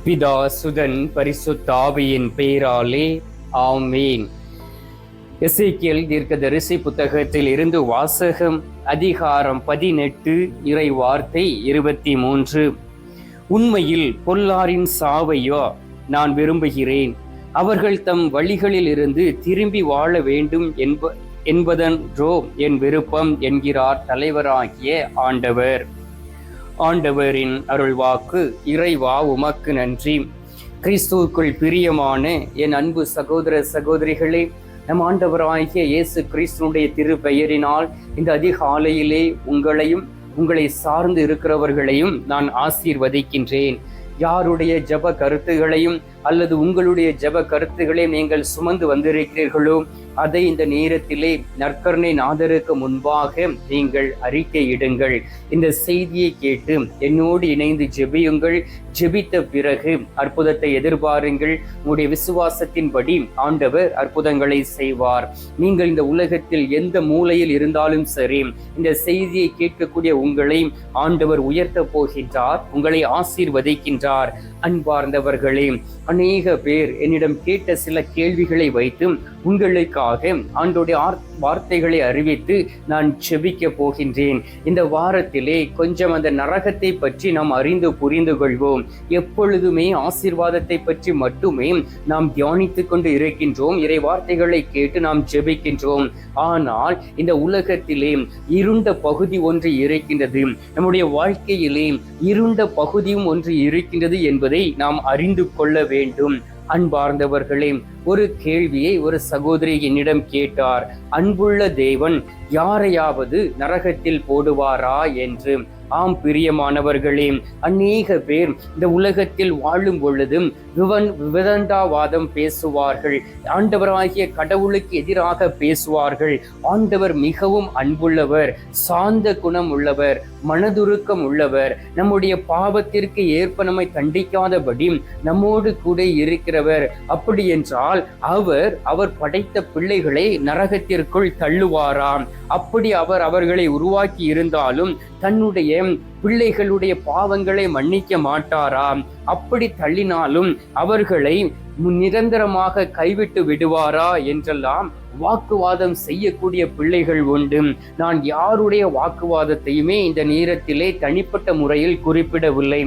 பிதா சுதன் பரிசுத்த ஆவியின் பெயராலே ஆமீன். எசேக்கியேல் தீர்க்கதரிசி புத்தகத்தில் இருந்து வாசகம். அதிகாரம் 18, இறை வார்த்தை 23. உண்மையில் பொல்லாரின் சாவையோ நான் விரும்புகிறேன். அவர்கள் தம் வழிகளில் இருந்து திரும்பி வாழ வேண்டும் என்பதன்றோ என் விருப்பம் என்கிறார் தலைவராகிய ஆண்டவர். ஆண்டவரின் அருள்வாக்கு. இறைவா உமக்கு நன்றி. கிறிஸ்துவுக்குள் பிரியமான என் அன்பு சகோதர சகோதரிகளே, நம் ஆண்டவராகிய இயேசு கிறிஸ்துனுடைய திருப்பெயரினால் இந்த அதிகாலையிலே உங்களையும் உங்களை சார்ந்து இருக்கிறவர்களையும் நான் ஆசீர்வதிக்கின்றேன். யாருடைய ஜெப கருத்துகளையும் அல்லது உங்களுடைய ஜெப கருத்துக்களை நீங்கள் சுமந்து வந்திருக்கிறீர்களோ அதை இந்த நேரத்திலே நற்கருணை நாதருக்கு முன்பாக நீங்கள் அறிக்கையிடுங்கள். இந்த செய்தியை கேட்டு என்னோடு இணைந்து ஜெபியுங்கள். ஜெபித்த பிறகு அற்புதத்தை எதிர்பாருங்கள். உங்களுடைய விசுவாசத்தின்படி ஆண்டவர் அற்புதங்களை செய்வார். நீங்கள் இந்த உலகத்தில் எந்த மூலையில் இருந்தாலும் சரி, இந்த செய்தியை கேட்கக்கூடிய உங்களை ஆண்டவர் உயர்த்த போகின்றார், உங்களை ஆசீர்வதிக்கின்றார். அன்பார்ந்தவர்களே, அநேக பேர் என்னிடம் கேட்ட சில கேள்விகளை வைத்து உங்களுக்காக ஆண்டோடைய வார்த்தைகளை அறிவித்து நான் செபிக்க போகின்றேன். இந்த வாரத்திலே கொஞ்சம் அந்த நரகத்தை பற்றி நாம் அறிந்து புரிந்து கொள்வோம். எப்பொழுதுமே ஆசீர்வாதத்தை பற்றி மட்டுமே நாம் தியானித்துக் கொண்டு இருக்கின்றோம். இறை வார்த்தைகளை கேட்டு நாம் செபிக்கின்றோம். ஆனால் இந்த உலகத்திலே இருண்ட பகுதி ஒன்று இருக்கின்றது. நம்முடைய வாழ்க்கையிலே இருண்ட பகுதியும் ஒன்று இருக்கின்றது என்பதை நாம் அறிந்து கொள்ள வேண்டும். அன்பார்ந்தவர்களே, ஒரு கேள்வியை ஒரு சகோதரி என்னிடம் கேட்டார். அன்புள்ள தேவன் யாரையாவது நரகத்தில் போடுவாரா என்று. ஆம் பிரியமானவர்களே, அநேக பேர் இந்த உலகத்தில் வாழும் பொழுதும் விதண்டாவாதம் பேசுவார்கள். ஆண்டவராகிய கடவுளுக்கு எதிராக பேசுவார்கள். ஆண்டவர் மிகவும் அன்புள்ளவர், சாந்த குணம் உள்ளவர், மனதுருக்கம் உள்ளவர், நம்முடைய பாவத்திற்கு ஏற்ப நம்மை தண்டிக்காதபடி நம்மோடு கூட இருக்கிறவர். அப்படி என்றால் அவர் படைத்த பிள்ளைகளை நரகத்திற்குள் தள்ளுவாராம். அப்படி அவர்களை உருவாக்கி இருந்தாலும் தன்னுடைய பிள்ளைகளுடைய பாவங்களை மன்னிக்க மாட்டாராம். அப்படி தள்ளினாலும் அவர்களை நிரந்தரமாக கைவிட்டு விடுவாரா என்றெல்லாம் வாக்குவாதம் செய்யக்கூடிய பிள்ளைகள் உண்டு. நான் யாருடைய வாக்குவாதத்தையுமே இந்த நேரத்திலே தனிப்பட்ட முறையில் குறிப்பிடவில்லை.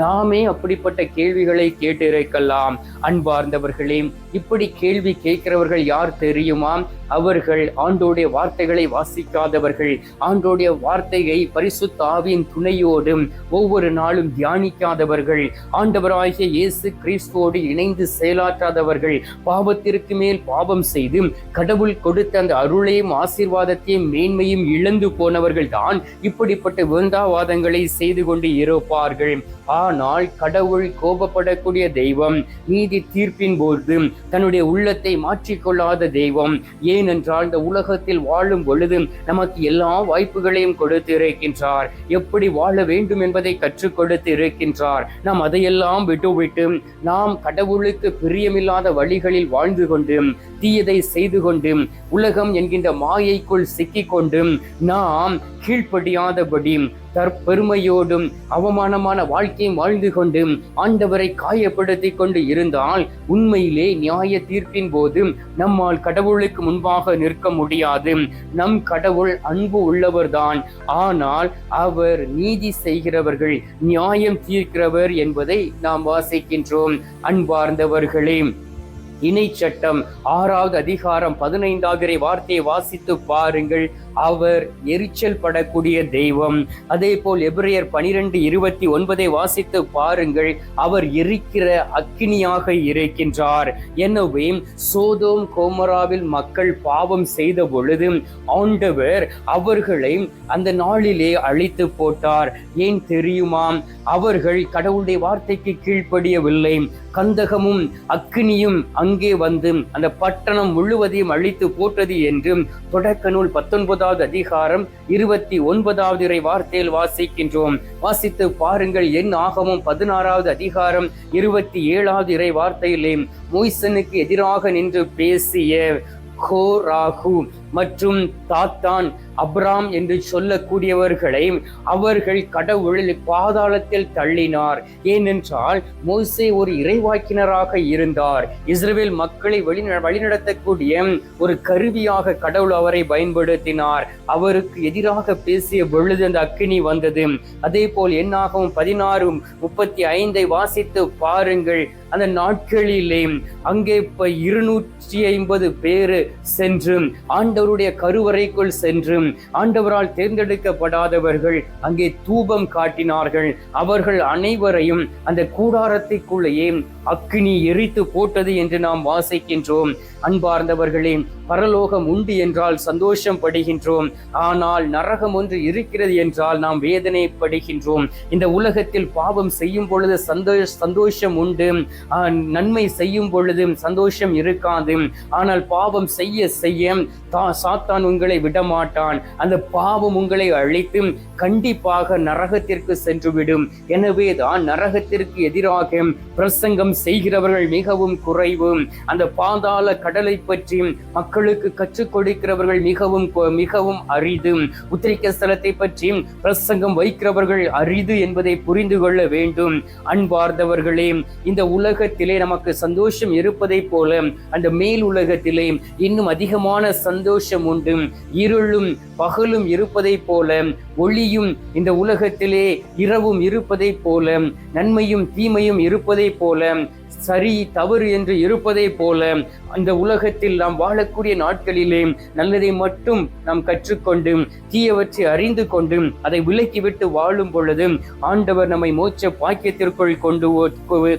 நாமே அப்படிப்பட்ட கேள்விகளை கேட்டிருக்கலாம். அன்பார்ந்தவர்களே, இப்படி கேள்வி கேட்கிறவர்கள் யார் தெரியுமா? அவர்கள் ஆண்டோடைய வார்த்தைகளை வாசிக்காதவர்கள், ஆண்டோடைய வார்த்தையை பரிசுத்த ஆவியின் துணையோடு ஒவ்வொரு நாளும் தியானிக்காதவர்கள், ஆண்டவராகிய இயேசு கிறிஸ்துவோடு இணைந்து செயலாற்றாதவர்கள், பாவத்திற்கு மேல் பாவம் செய்து கடவுள் கொடுத்த அந்த அருளையும் ஆசீர்வாதத்தையும் மேன்மையும் இழந்து போனவர்கள் தான் இப்படிப்பட்ட விருந்தாவாதங்களை செய்து கொண்டு இருப்பார்கள். ஆனால் கடவுள் கோபப்படக்கூடிய தெய்வம், நீதி தீர்ப்பின் போது தன்னுடைய உள்ளத்தை மாற்றிக்கொள்ளாத தெய்வம். ஏனென்றால் இந்த உலகத்தில் வாழும் பொழுது நமக்கு எல்லா வாய்ப்புகளையும் கொடுத்து இருக்கின்றார். எப்படி வாழ வேண்டும் என்பதை கற்றுக் கொடுத்து இருக்கின்றார். நாம் அதையெல்லாம் விட்டுவிட்டு நாம் கடவுளுக்கு பிரியமில்லாத வழிகளில் வாழ்ந்து கொண்டு தீயதை செய்து கொண்டு உலகம் என்கின்ற மாயைக்குள் சிக்கிக்கொண்டு நாம் கீழ்ப்படியாதபடி தற்பெருமையோடும் அவமானமான வாழ்க்கையும் வாழ்ந்து கொண்டு ஆண்டவரை காயப்படுத்தி கொண்டு இருந்தால் உண்மையிலே நியாய தீர்ப்பின் போது நம்மால் கடவுளுக்கு முன்பாக நிற்க முடியாது. நம் கடவுள் அன்பு உள்ளவர்தான், ஆனால் அவர் நீதி செய்கிறவர்கள், நியாயம் தீர்க்கிறவர் என்பதை நாம் வாசிக்கின்றோம். அன்பார்ந்தவர்களே, இணை சட்டம் 6வது அதிகாரம் 15வது வார்த்தையை வாசித்து பாருங்கள். அவர் எரிச்சல் படக்கூடிய தெய்வம். அதே போல் எபிரேயர் 12:29 வாசித்து பாருங்கள். அவர் எரிக்கிற அக்கினியாக இருக்கின்றார். எனவே சோதோம் கோமராவில் மக்கள் பாவம் செய்த பொழுது ஆண்டவர் அவர்களை அந்த நாளிலே அழித்து போட்டார். ஏன் தெரியுமா? அவர்கள் கடவுளுடைய வார்த்தைக்கு கீழ்ப்படியவில்லை. கந்தகமும் அக்கினியும் அங்கே வந்து அந்த பட்டணம் முழுவதையும் அழித்து போட்டது என்று தொடக்க நூல் 19வது அதிகாரம் 29வது வார்த்தையில் வாசிக்கின்றோம். வாசித்து பாருங்கள். என் ஆகமம் 16வது அதிகாரம் 27வது வார்த்தையிலே மோய்சனுக்கு எதிராக நின்று பேசிய கோராகு மற்றும் தாத்தான், அப்ராம் என்று சொல்லக்கூடியவர்களை அவர்கள் கடவுள் பாதாளத்தில் தள்ளினார். ஏனென்றால் மோசே ஒரு இறைவாக்கினராக இருந்தார். இஸ்ரவேல் மக்களை வழிநடத்தக்கூடிய ஒரு கருவியாக கடவுள் அவரை பயன்படுத்தினார். அவருக்கு எதிராக பேசிய பொழுது அந்த அக்கினி வந்தது. அதே போல் என்னாகவும் 16:35 வாசித்து பாருங்கள். அந்த நாட்களிலே அங்கே 250 பேர் சென்று ஆண்டவருடைய கருவறைக்குள் சென்று ஆண்டவரால் தேர்ந்தெடுக்கப்படாதவர்கள் அங்கே தூபம் காட்டினார்கள். அவர்கள் அனைவரையும் அந்த கூடாரத்திற்குள்ளேயே அக்கினி எரித்து போட்டது என்று நாம் வாசிக்கின்றோம். அன்பார்ந்தவர்களே, பரலோகம் உண்டு என்றால் சந்தோஷம் படுகின்றோம். ஆனால் நரகம் ஒன்று இருக்கிறது என்றால் நாம் வேதனைப்படுகின்றோம். இந்த உலகத்தில் பாவம் செய்யும் பொழுது சந்தோஷம் உண்டு, நன்மை செய்யும் பொழுது சந்தோஷம் இருக்காது. ஆனால் பாவம் செய்ய செய்ய சாத்தான் உங்களை விடமாட்டான். அந்த பாவம் உங்களை அழித்து கண்டிப்பாக நரகத்திற்கு சென்றுவிடும். எனவே தான் நரகத்திற்கு எதிராக பிரசங்கம் செய்கிறவர்கள் மிகவும் குறைவு. அந்த பாதாள கடலை பற்றி மக்களுக்கு கற்றுக் கொடுக்கிறவர்கள் மிகவும் அரிது. உத்திரிக்க ஸ்தலத்தை பற்றி பிரசங்கம் வைக்கிறவர்கள் அரிது என்பதை புரிந்து கொள்ள வேண்டும். அன்பார்ந்தவர்களே, இந்த உலகத்திலே நமக்கு சந்தோஷம் இருப்பதை போல அந்த மேல் உலகத்திலே இன்னும் அதிகமான சந்தோஷம் உண்டு. இருளும் பகலும் இருப்பதை போல, ஒளியும் இந்த உலகத்திலே இரவும் இருப்பதை போல, நன்மையும் தீமையும் இருப்பதை போல, சரி தவறு என்று இருப்பதை போல அந்த உலகத்தில் நாம் வாழக்கூடிய நாட்களிலே நல்லதை மட்டும் நாம் கற்றுக்கொண்டு தீயவற்றை அறிந்து கொண்டு அதை விலக்கிவிட்டு வாழும் பொழுது ஆண்டவர் நம்மை மோட்ச பாக்கியத்திற்குள்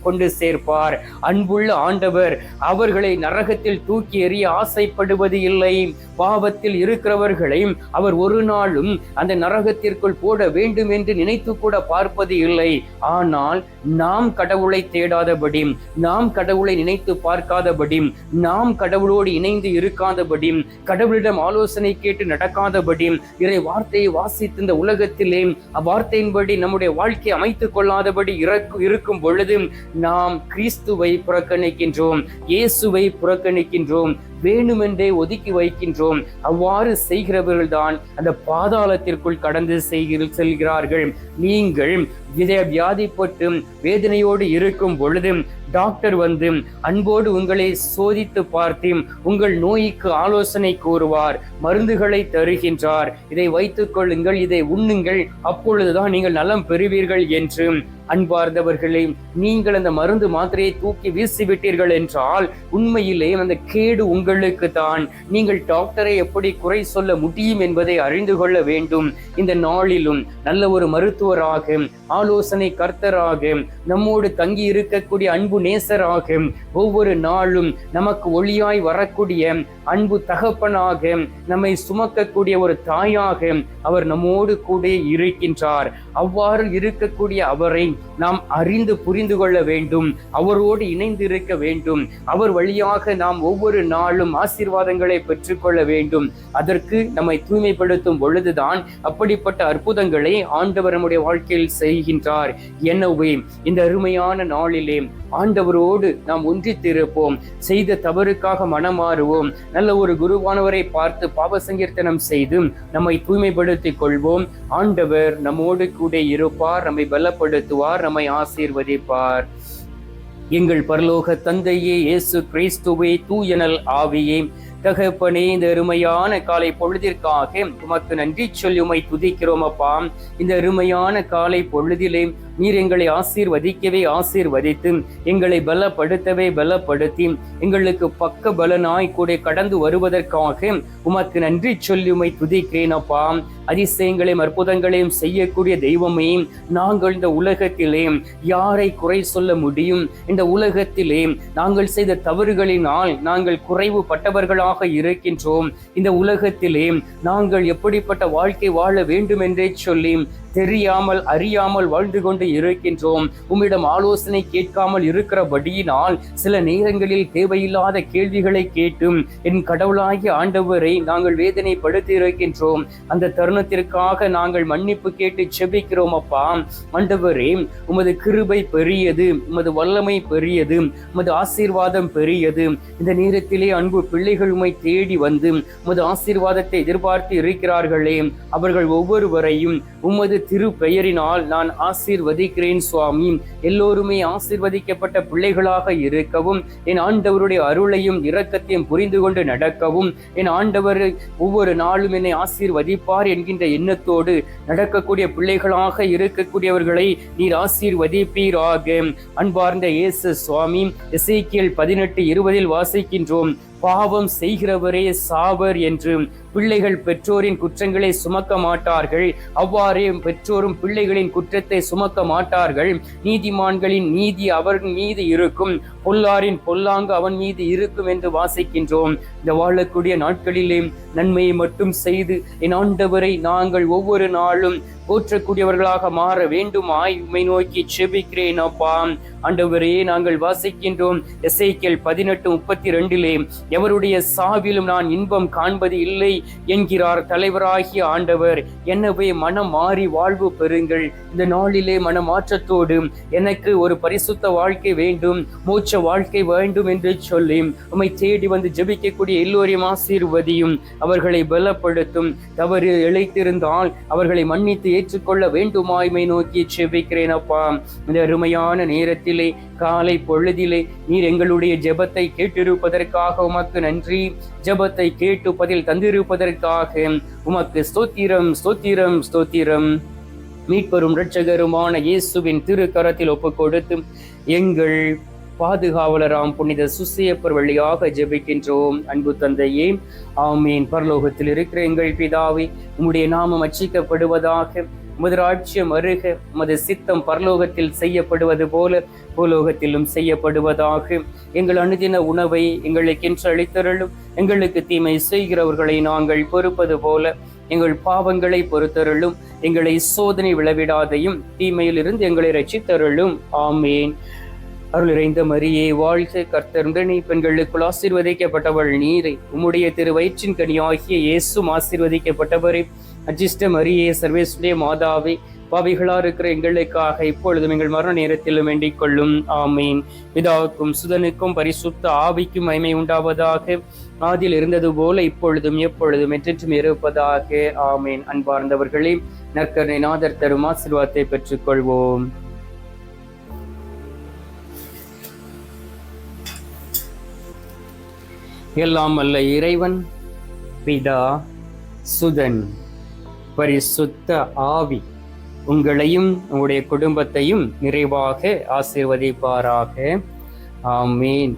கொண்டு சேர்ப்பார். அன்புள்ள ஆண்டவர் அவர்களை நரகத்தில் தூக்கி எறிய ஆசைப்படுவது இல்லை. பாவத்தில் இருக்கிறவர்களை அவர் ஒரு நாளும் அந்த நரகத்திற்குள் போட வேண்டும் என்று நினைத்து கூட பார்ப்பது இல்லை. ஆனால் நாம் கடவுளை தேடாதபடி, நாம் கடவுளை நினைத்து பார்க்காதபடி, நாம் கடவுளோடு இணைந்து இருக்காதபடி, கடவுளிடம் ஆலோசனை கேட்டு நடக்காதபடி, இறை வார்த்தையை வாசித்து இந்த உலகத்திலே அவ்வார்த்தையின்படி நம்முடைய வாழ்க்கையை அமைத்துக் கொள்ளாதபடி இருக்கும் பொழுது நாம் கிறிஸ்துவை புறக்கணிக்கின்றோம், இயேசுவை புறக்கணிக்கின்றோம், வேணுமென்றே ஒதுக்கி வைக்கின்றோம். அவ்வாறு செய்கிறவர்கள் தான் அந்த பாதாளத்திற்குள் கடந்து செல்கிறார்கள். நீங்கள் வியாதிப்பட்டு வேதனையோடு இருக்கும் பொழுது டாக்டர் வந்து அன்போடு உங்களை சோதித்து பார்த்து உங்கள் நோய்க்கு ஆலோசனை கூறுவார், மருந்துகளை தருகின்றார். இதை வைத்துக் கொள்ளுங்கள், இதை உண்ணுங்கள், அப்பொழுதுதான் நீங்கள் நலம் பெறுவீர்கள் என்று. அன்பார்ந்தவர்களே, நீங்கள் அந்த மருந்து மாத்திரையை தூக்கி வீசிவிட்டீர்கள் என்றால் உண்மையிலே அந்த கேடு உங்களுக்கு தான். நீங்கள் டாக்டரை எப்படி குறை சொல்ல முடியும் என்பதை அறிந்து கொள்ள வேண்டும். இந்த நாளிலும் நல்ல ஒரு மருத்துவராக, ஆலோசனை கர்த்தராக, நம்மோடு தங்கி இருக்கக்கூடிய அன்பு நேசராக, ஒவ்வொரு நாளும் நமக்கு ஒளியாய் வரக்கூடிய அன்பு தகப்பனாக, நம்மை சுமக்கக்கூடிய ஒரு தாயாக அவர் நம்மோடு கூட இருக்கின்றார். அவ்வாறு இருக்கக்கூடிய அவரை நாம் அறிந்து புரிந்து கொள்ள வேண்டும், அவரோடு இணைந்து இருக்க வேண்டும். அவர் வழியாக நாம் ஒவ்வொரு நாளும் ஆசீர்வாதங்களை பெற்றுக்கொள்ள வேண்டும். அதற்கு நம்மை தூய்மைப்படுத்தும் பொழுதுதான் அப்படிப்பட்ட அற்புதங்களை ஆண்டவர் நம்முடைய வாழ்க்கையில் செய்கின்றார். எனவே இந்த அருமையான நாளிலே ஆண்டவரோடு நாம் ஒன்றித்திருப்போம், செய்த தவறுக்காக மனமாறுவோம், நல்ல ஒரு குருவானவரை பார்த்து பாவ சங்கீர்த்தனம் செய்து நம்மை தூய்மைப்படுத்திக் கொள்வோம். ஆண்டவர் நம்மோடு கூட இருப்பார், நம்மை பலப்படுத்துவார், நம்மை ஆசீர்வதிப்பார். எங்கள் பரலோக தந்தையே, இயேசு கிறிஸ்துவே, தூயனல் ஆவியே, தகப்பனே, இந்த அருமையான காலை பொழுதிற்காக உமக்கு நன்றி சொல்லி உம்மை துதிக்கிறோம் அப்பா. இந்த அருமையான காலை பொழுதிலே நீர் எங்களை ஆசீர்வதிக்கவே ஆசீர்வதித்து, எங்களை பலப்படுத்தவே பலப்படுத்தி, எங்களுக்கு பக்க பலனாய் கூட கடந்து வருவதற்காக உமக்கு நன்றி சொல்லி உம்மை துதிக்கிறேன் அப்பா. அதிசயங்களையும் அற்புதங்களையும் செய்யக்கூடிய தெய்வமே, நாங்கள் இந்த உலகத்திலே யாரை குறை சொல்ல முடியும்? இந்த உலகத்திலே நாங்கள் செய்த தவறுகளினால் நாங்கள் குறைவுபட்டவர்களாக இருக்கின்றோம். இந்த உலகத்திலே நாங்கள் எப்படிப்பட்ட வாழ்க்கை வாழ வேண்டும் என்றே சொல்லி தெரியாமல் அறியாமல் வாழ்ந்து கொண்டு இருக்கின்றோம். உம்மிடம் ஆலோசனை கேட்காமல் இருக்கிறபடியினால் சில நேரங்களில் தேவையில்லாத கேள்விகளை கேட்டும் என் கடவுளாகிய ஆண்டவரை நாங்கள் வேதனைப்படுத்தி இருக்கின்றோம். அந்த தருணத்திற்காக நாங்கள் மன்னிப்பு கேட்டு செபிக்கிறோம். அப்பா ஆண்டவரே, உமது கிருபை பெரியது, உமது வல்லமை பெரியது, உமது ஆசீர்வாதம் பெரியது. இந்த நேரத்திலே அன்பு பிள்ளைகள் உம்மை தேடி வந்து உமது ஆசீர்வாதத்தை எதிர்பார்த்து இருக்கிறார்களே, அவர்கள் ஒவ்வொருவரையும் உமது திரு பெயரினால் நான் ஆசீர்வதிக்கிறேன் சுவாமி. எல்லோருமே ஆசீர்வதிக்கப்பட்ட பிள்ளைகளாக இருக்கவும், என் ஆண்டவருடைய அருளையும் இரக்கத்தையும் புரிந்து கொண்டு நடக்கவும், என் ஆண்டவர் ஒவ்வொரு நாளும் என்னை ஆசீர்வதிப்பார் என்கின்ற எண்ணத்தோடு நடக்கக்கூடிய பிள்ளைகளாக இருக்கக்கூடியவர்களை நீர் ஆசீர்வதிப்பீராக. அன்பார்ந்த இயேசு சுவாமி, எசேக்கியேல் 18:20 வாசிக்கின்றோம், பாவம் செய்கிறவரே சாவர் என்று. பிள்ளைகள் பெற்றோரின் குற்றங்களை சுமக்க மாட்டார்கள், அவ்வாறே பெற்றோரும் பிள்ளைகளின் குற்றத்தை சுமக்க மாட்டார்கள். நீதிமான்களின் நீதி அவர் மீது இருக்கும், பொல்லாரின் பொல்லாங்கு அவன் மீது இருக்கும் என்று வாசிக்கின்றோம். இந்த வாழக்கூடிய நாட்களிலே நன்மையை மட்டும் செய்து என் ஆண்டவரை நாங்கள் ஒவ்வொரு நாளும் போற்றக்கூடியவர்களாக மாற வேண்டுமாய் உம்மை நோக்கி செபிக்கிறேன் அப்பா. ஆண்டவரே, நாங்கள் வாசிக்கின்றோம் எசேக்கியேல் 18:32, எவருடைய சாவிலும் நான் இன்பம் காண்பது இல்லை என்கிறார் தலைவராகிய ஆண்டவர். எனவே மனம் மாறி வாழ்வு பெறுங்கள். இந்த நாளிலே மனமாற்றத்தோடு எனக்கு ஒரு பரிசுத்த வாழ்க்கை வேண்டும், மோட்ச வாழ்க்கை வேண்டும் என்று சொல்லி உம்மை தேடி வந்து ஜெபிக்கக்கூடிய எல்லோரையும் ஆசீர்வதியும், அவர்களை பலப்படுத்தும். தவறு இழைத்திருந்தால் அவர்களை மன்னித்து ஏற்றுக்கொள்ள வேண்டுமாய்மை நோக்கி செபிக்கிறேன் அப்பா. இந்த அருமையான நேரத்திலே காலை பொழுதிலே நீர் எங்களுடைய ஜெபத்தை கேட்டிருப்பதற்காக உமக்கு நன்றி. ஜெபத்தை கேட்டு பதில் தந்திருப்பதற்காக உமக்கு ஸ்தோத்திரம், ஸ்தோத்திரம், ஸ்தோத்திரம். மீட்பரும் இரட்சகருமான இயேசுவின் திருக்கரத்தில் ஒப்புக் கொடுத்து எங்கள் பாதுகாவலராம் புனித சுசையப்பர் வழியாக ஜெபிக்கின்றோம். அன்பு தந்தையே, ஆமீன். பரலோகத்தில் இருக்கிற எங்கள் பிதாவே, உம்முடைய நாமம் அர்ச்சிக்கப்படுவதாக, உமது ராஜ்யம் வருக, உமது சித்தம் பரலோகத்தில் செய்யப்படுவது போல பூலோகத்திலும் செய்யப்படுவதாக. எங்கள் அனுதின உணவை எங்களுக்கென்று அளித்தருளும், எங்களுக்கு தீமை செய்கிறவர்களை நாங்கள் பொறுப்பது போல எங்கள் பாவங்களை பொறுத்தருளும், எங்களை சோதனை விளைவிடாதையும் தீமையில் இருந்து எங்களை ரட்சித்தருளும். ஆமேன். அருள் நிறைந்த மரியே வாழ்க, கர்த்தர் உடனே பெண்களுக்குள் ஆசீர்வதிக்கப்பட்டவள் நீரை, உம்முடைய திரு வயிற்றின் கனியாகிய இயேசும் ஆசீர்வதிக்கப்பட்டவரே. அஜிஷ்ட மரியே, சர்வேசுடைய மாதாவே, பாவிகளா இருக்கிற எங்களுக்காக இப்பொழுதும் எங்கள் மரண நேரத்திலும் வேண்டிக் கொள்ளும். ஆமீன். பிதாவுக்கும் சுதனுக்கும் பரிசுத்த ஆவிக்கும் மகிமை உண்டாவதாக, ஆதியில் இருந்தது போல இப்பொழுதும் எப்பொழுதும் என்றென்றும் இருப்பதாக. ஆமீன். அன்பார்ந்தவர்களே, நற்கருணை நாதர் தரும் ஆசீர்வாதத்தை பெற்றுக் கொள்வோம். எல்லாம் அல்ல இறைவன், பிதா, சுதன், பரிசுத்த ஆவி உங்களையும் உங்களுடைய குடும்பத்தையும் நிறைவாக ஆசீர்வதிப்பாராக. ஆமீன்.